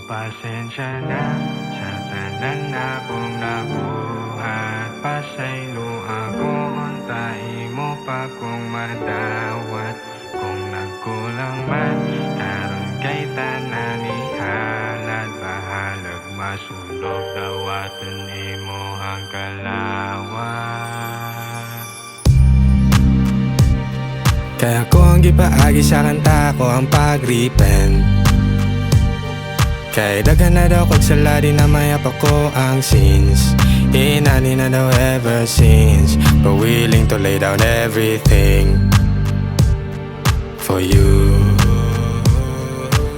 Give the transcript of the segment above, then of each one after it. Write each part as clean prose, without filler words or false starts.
Pasensya na sa tanan na kong nabuhat. Pasaylo ako, untai mo pa kung madawat. Kung nagkulang man, karon kay tanan ihalad. Bahalag masulog, dawatan imo ang kalawat. Kaya ko ang gipaagi sa kanta ko ang pag-repent. Kay daghan na daw kog sala, di na mayapa ko ang sins. Inani na daw ever since, but willing to lay down everything for you.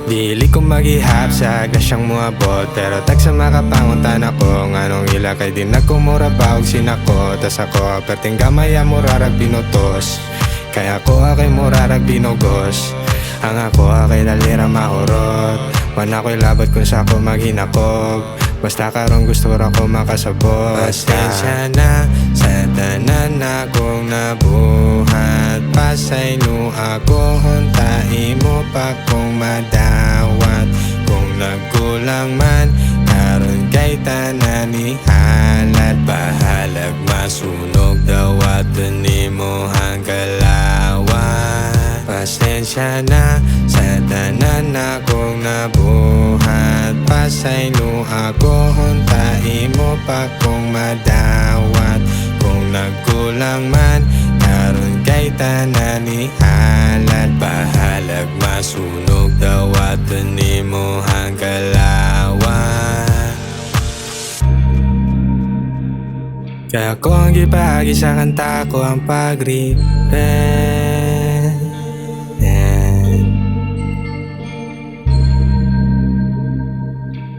Dili ko maghihap sa gasyang muabot, pero tag sa makapangutan ako nganong ila kay di nagkumura ba og sinako. Tas ako perting gamaya murarag pinutos, kaya ako akay murarag binugos. Ang ako akay dalira mahurot, wan ako'y labat kung sa ako maghinakog. Basta karong gusto ra ko makasabot. Pasensya na sa tanan na kong nabuhat. Pasaylo ako, huntai mo pa kung madawat. Kung nagkulang man, karon kay tanan ihalad. Bahalag masunog, dawatan nimo ang kalawat. Pasensya na sa tanan na kong nabuhat. Pasaylo ako, huntai mo pa kung madawat. Kung nagkulang man, karon kay tanan ihalad. Bahalag masunog, dawatan nimo ang kalawat. Kaya ko ang gipaagi sa kanta ko ang pag-repent.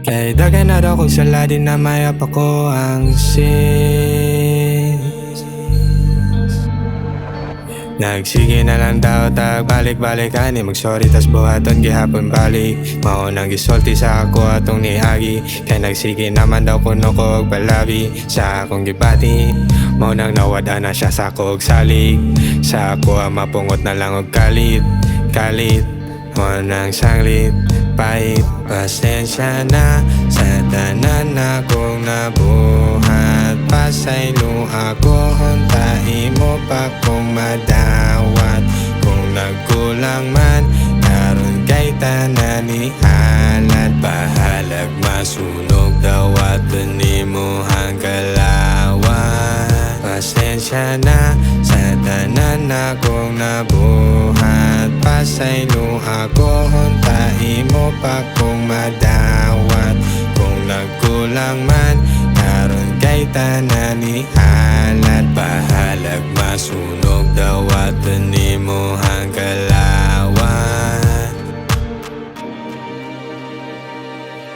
Kay daghan na daw kog sala, di na mayapa ko ang sins. Nagsige na lang daw tag balik-balikan, mag-sorry tas buhaton gihapon balik. Mao nang gisulti sa ako atong niagi, kay nagsige naman daw kuno ko og balabi sa akong gibati. Mao nang nawada na siya sa ako og salig, sa ako mapungot na lang og kalit. Mao nang sanglit pait. Pasensya na sa tanan na kong nabuhat. Pasaylo ako, huntai mo pa kung madawat. Kung nagkulang man, karon kay tanan ihalad. Bahalag masunog, dawatan nimo ang kalawat. Pasensya na sa tanan na kong nabuhat. Pasaylo ako, huntai mo pa kung madawat. Kung nagkulang man, karon kay tanan ihalad. Bahalag masunog, dawatan nimo ang kalawat.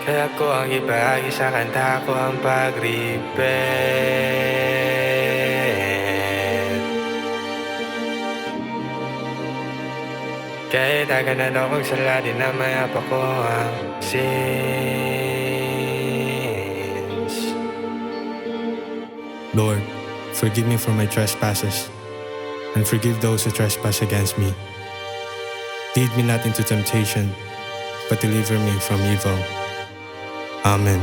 Kaya ko ang ipaagi sa kanta ko ang pag-repent. Kaya daghan na daw kog sala, di na mayapa ko ang sins. Lord, forgive me for my trespasses, and forgive those who trespass against me. Lead me not into temptation, but deliver me from evil. Amen.